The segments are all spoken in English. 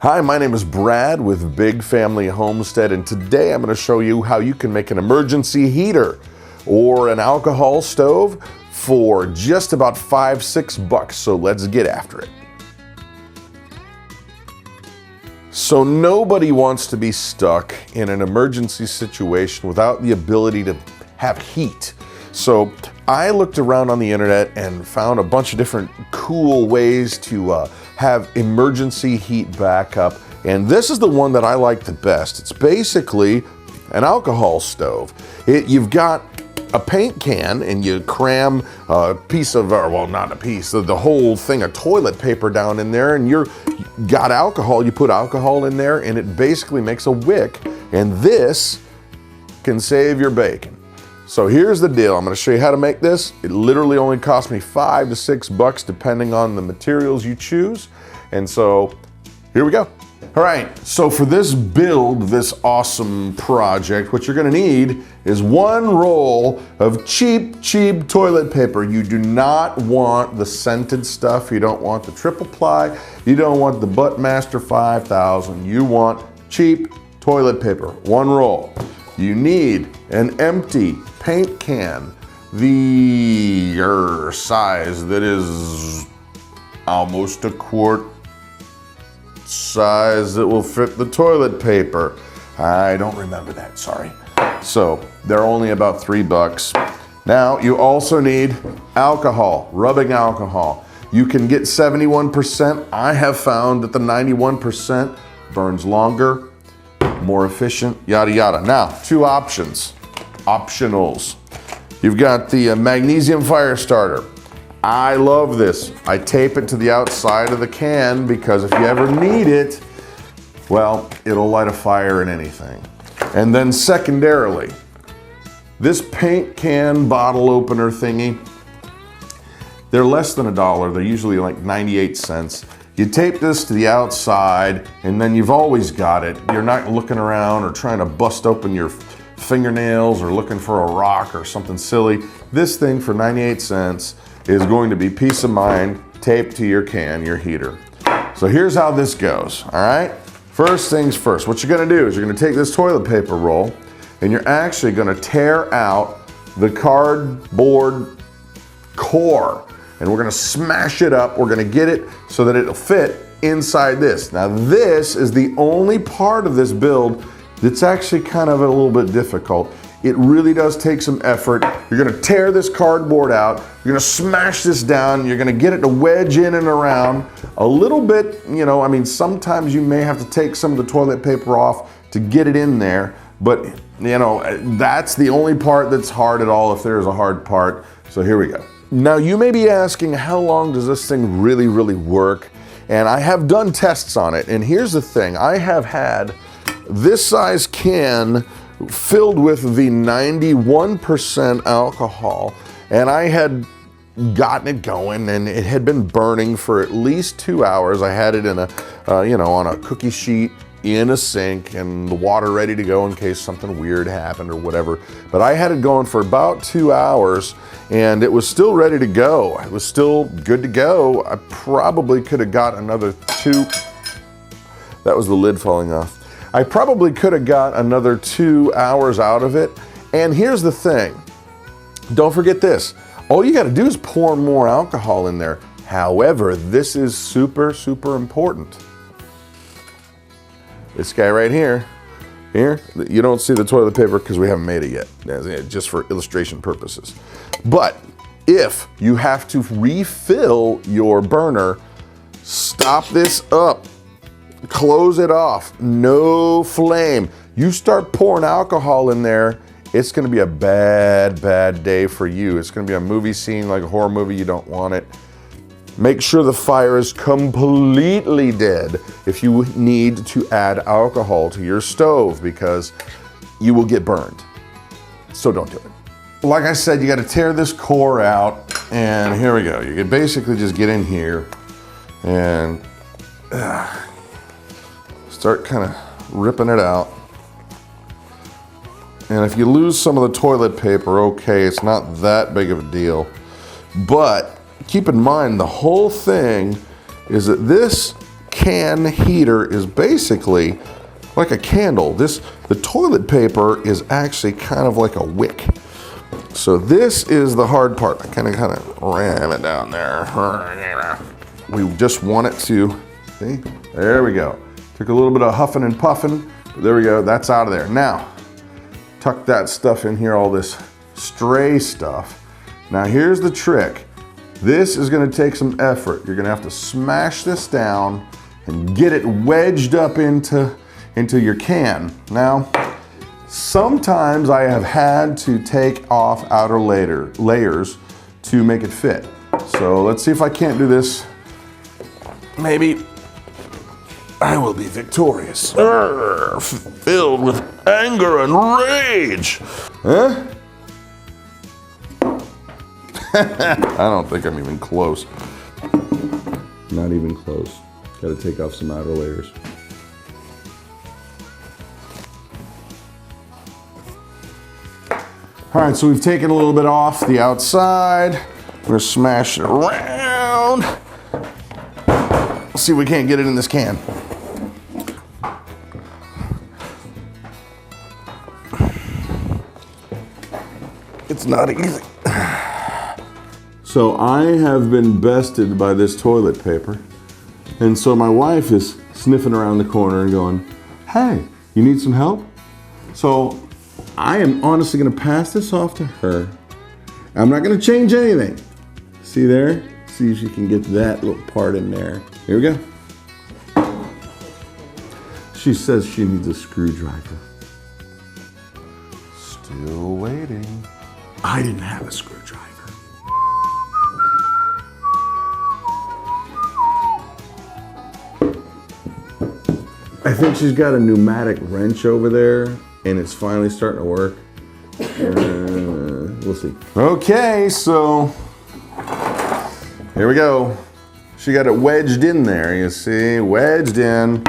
Hi, my name is Brad with Big Family Homestead, and today I'm going to show you how you can make an emergency heater or an alcohol stove for just about $5-6. So let's get after it. So nobody wants to be stuck in an emergency situation without the ability to have heat. So I looked around on the internet and found a bunch of different cool ways to have emergency heat backup. And this is the one that I like the best. It's basically an alcohol stove. You've got a paint can and you cram a piece of, well, not a piece, the whole thing of toilet paper down in there, and you got alcohol, you put alcohol in there, and it basically makes a wick, and this can save your bacon. So here's the deal. I'm going to show you how to make this. It literally only cost me $5 to $6 depending on the materials you choose. And so here we go. All right, so for this build, this awesome project, what you're going to need is one roll of cheap toilet paper. You do not want the scented stuff. You don't want the triple ply. You don't want the Buttmaster 5000. You want cheap toilet paper, one roll. You need an empty paint can, the size that is almost a quart size that will fit the toilet paper. I don't remember that, sorry. So they're only about $3. Now you also need alcohol, rubbing alcohol. You can get 71%. I have found that the 91% burns longer, more efficient, yada yada. Now, two optionals. You've got the magnesium fire starter. I love this. I tape it to the outside of the can because if you ever need it, well, it'll light a fire in anything. And then secondarily, this paint can bottle opener thingy, they're less than $1. They're usually like 98 cents. You tape this to the outside and then you've always got it. You're not looking around or trying to bust open your fingernails or looking for a rock or something silly. This thing for 98 cents is going to be peace of mind taped to your can, your heater. So here's how this goes, all right? First things first, what you're gonna do is you're gonna take this toilet paper roll and you're actually gonna tear out the cardboard core and we're gonna smash it up. We're gonna get it so that it'll fit inside this. Now this is the only part of this build that's actually kind of a little bit difficult. It really does take some effort. You're gonna tear this cardboard out, you're gonna smash this down, you're gonna get it to wedge in and around a little bit, you know, I mean, sometimes you may have to take some of the toilet paper off to get it in there, but you know, that's the only part that's hard at all if there's a hard part. So here we go. Now you may be asking, how long does this thing really work? And I have done tests on it, and here's the thing. I have had this size can filled with the 91% alcohol, and I had gotten it going and it had been burning for at least 2 hours. I had it in a, you know, on a cookie sheet in a sink and the water ready to go in case something weird happened or whatever. But I had it going for about 2 hours and it was still ready to go. It was still good to go. I probably could have got another 2. That was the lid falling off. I probably could have got another 2 hours out of it. And here's the thing, don't forget this. All you gotta do is pour more alcohol in there. However, this is super important. This guy right here, you don't see the toilet paper because we haven't made it yet, just for illustration purposes. But if you have to refill your burner, stop this up. Close it off, no flame. You start pouring alcohol in there, it's gonna be a bad day for you. It's gonna be a movie scene, like a horror movie, you don't want it. Make sure the fire is completely dead if you need to add alcohol to your stove because you will get burned. So don't do it. Like I said, you gotta tear this core out, and here we go. You can basically just get in here and start kind of ripping it out. And if you lose some of the toilet paper, okay, it's not that big of a deal. But keep in mind, the whole thing is that this can heater is basically like a candle. The toilet paper is actually kind of like a wick. So this is the hard part. I kind of ram it down there. We just want it to, see, there we go. Took a little bit of huffing and puffing. There we go, that's out of there. Now, tuck that stuff in here, all this stray stuff. Now here's the trick. This is gonna take some effort. You're gonna have to smash this down and get it wedged up into your can. Now, sometimes I have had to take off outer layers to make it fit. So let's see if I can't do this. Maybe I will be victorious. Filled with anger and rage. Huh? I don't think I'm even close. Not even close. Gotta take off some outer layers. All right, so we've taken a little bit off the outside. We're gonna smash it around. Let's see if we can't get it in this can. It's not easy. So I have been bested by this toilet paper. And so my wife is sniffing around the corner and going, hey, you need some help? So I am honestly gonna pass this off to her. I'm not gonna change anything. See there? See if she can get that little part in there. Here we go. She says she needs a screwdriver. Still waiting. I didn't have a screwdriver. I think she's got a pneumatic wrench over there and it's finally starting to work. We'll see. Okay, so here we go. She got it wedged in there, you see, wedged in.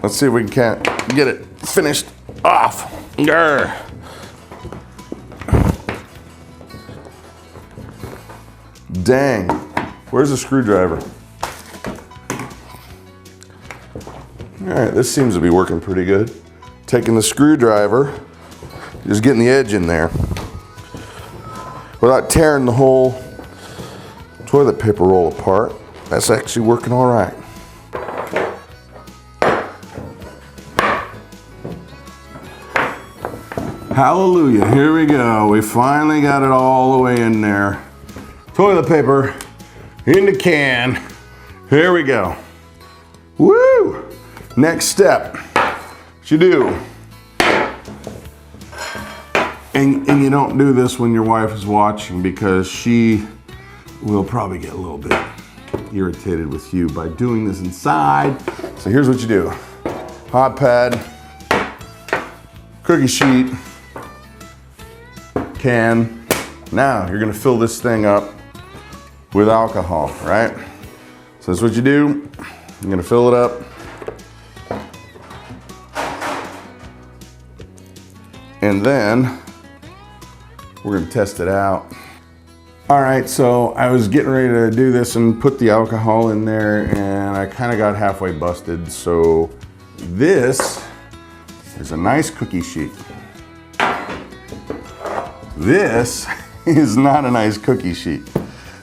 Let's see if we can't get it finished off. Grr. Dang, where's the screwdriver? All right, this seems to be working pretty good. Taking the screwdriver, just getting the edge in there without tearing the whole toilet paper roll apart. That's actually working all right. Hallelujah, here we go. We finally got it all the way in there. Toilet paper in the can. Here we go. Woo! Next step, what you do, and you don't do this when your wife is watching because she will probably get a little bit irritated with you by doing this inside. So here's what you do. Hot pad, cookie sheet, can. Now you're gonna fill this thing up with alcohol, right? So that's what you do. You're gonna fill it up. And then we're gonna test it out. All right, so I was getting ready to do this and put the alcohol in there and I kind of got halfway busted. So this is a nice cookie sheet. This is not a nice cookie sheet.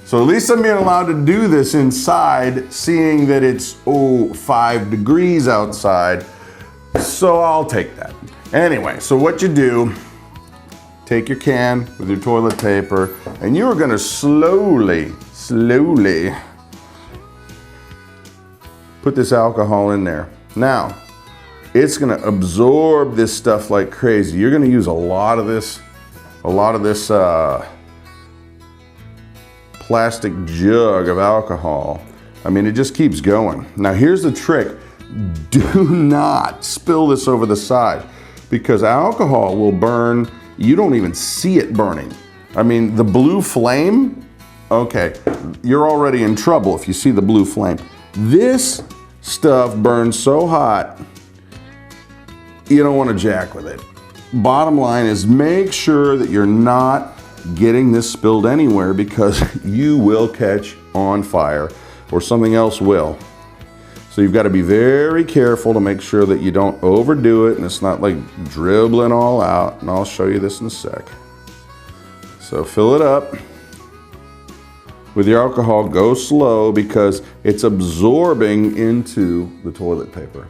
So at least I'm being allowed to do this inside, seeing that it's 5 degrees outside. So I'll take that. Anyway, so what you do, take your can with your toilet paper and you are gonna slowly put this alcohol in there. Now, it's gonna absorb this stuff like crazy. You're gonna use a lot of this plastic jug of alcohol. I mean, it just keeps going. Now here's the trick. Do not spill this over the side because alcohol will burn. You don't even see it burning. I mean, the blue flame, okay, you're already in trouble if you see the blue flame. This stuff burns so hot, you don't want to jack with it. Bottom line is make sure that you're not getting this spilled anywhere because you will catch on fire or something else will. So you've got to be very careful to make sure that you don't overdo it and it's not like dribbling all out. And I'll show you this in a sec. So fill it up with your alcohol. Go slow because it's absorbing into the toilet paper.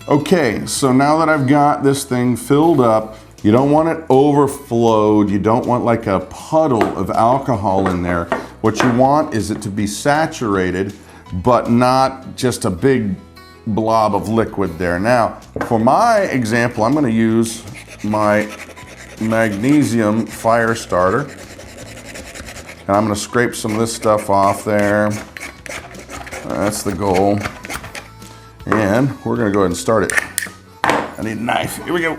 Okay, so now that I've got this thing filled up, you don't want it overflowed. You don't want like a puddle of alcohol in there. What you want is it to be saturated, but not just a big blob of liquid there. Now, for my example, I'm going to use my magnesium fire starter. And I'm going to scrape some of this stuff off there. That's the goal. And we're going to go ahead and start it. I need a knife. Here we go.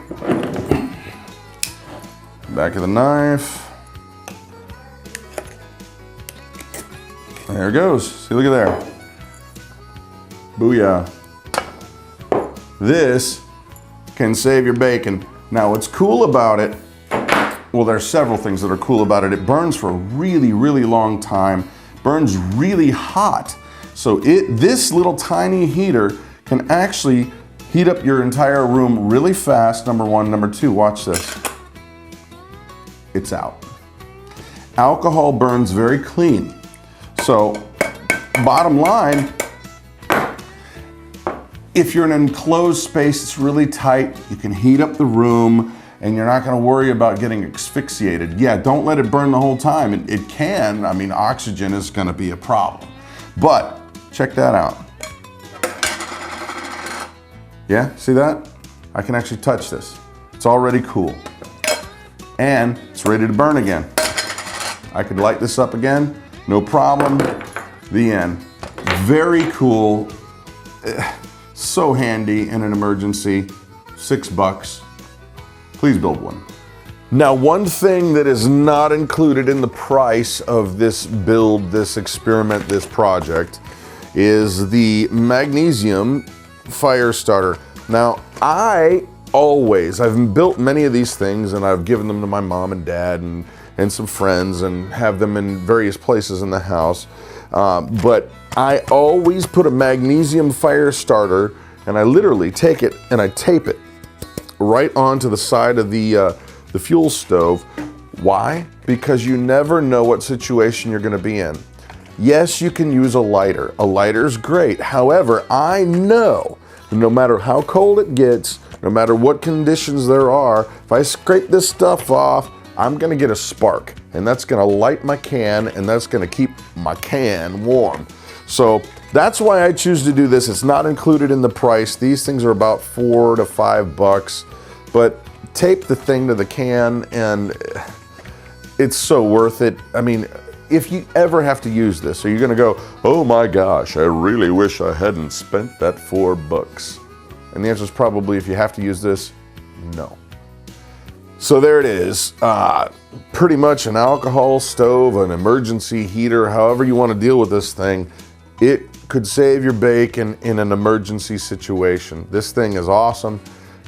Back of the knife. There it goes. See, look at there. Booyah. This can save your bacon. Now, what's cool about it, well, there's several things that are cool about it. It burns for a really, really long time, burns really hot. So this little tiny heater can actually heat up your entire room really fast, number one. Number two, watch this. It's out. Alcohol burns very clean. So, bottom line, if you're in an enclosed space, it's really tight, you can heat up the room and you're not gonna worry about getting asphyxiated. Yeah, don't let it burn the whole time. It can, I mean, oxygen is gonna be a problem. But, check that out. Yeah, see that? I can actually touch this. It's already cool. And it's ready to burn again. I could light this up again, no problem. The end. Very cool. So handy in an emergency. $6. Please build one. Now, one thing that is not included in the price of this build, this experiment, this project, is the magnesium fire starter. Now, I've built many of these things and I've given them to my mom and dad and some friends and have them in various places in the house. But I always put a magnesium fire starter and I literally take it and I tape it right onto the side of the fuel stove. Why? Because you never know what situation you're gonna be in. Yes, you can use a lighter. A lighter's great. However, I know no matter how cold it gets, no matter what conditions there are, if I scrape this stuff off, I'm gonna get a spark and that's gonna light my can and that's gonna keep my can warm. So that's why I choose to do this. It's not included in the price. These things are about $4 to $5, but tape the thing to the can and it's so worth it. I mean, if you ever have to use this, so you're gonna go, oh my gosh, I really wish I hadn't spent that $4. And the answer is probably, if you have to use this, no. So there it is. Pretty much an alcohol stove, an emergency heater, however you want to deal with this thing. It could save your bacon in an emergency situation. This thing is awesome.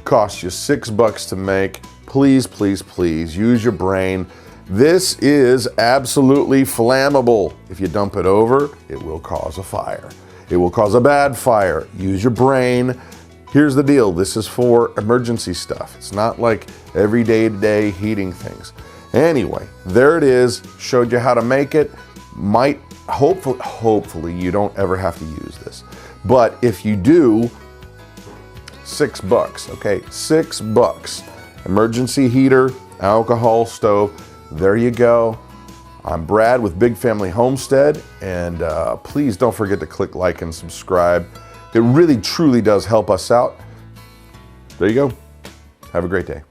Costs you $6 to make. Please, please, please use your brain. This is absolutely flammable. If you dump it over, it will cause a fire. It will cause a bad fire. Use your brain. Here's the deal. This is for emergency stuff. It's not like every day-to-day heating things. Anyway, there it is. Showed you how to make it. Hopefully you don't ever have to use this. But if you do, $6, okay? $6. Emergency heater, alcohol stove. There you go. I'm Brad with Big Family Homestead, and please don't forget to click like and subscribe. It really, truly does help us out. There you go. Have a great day.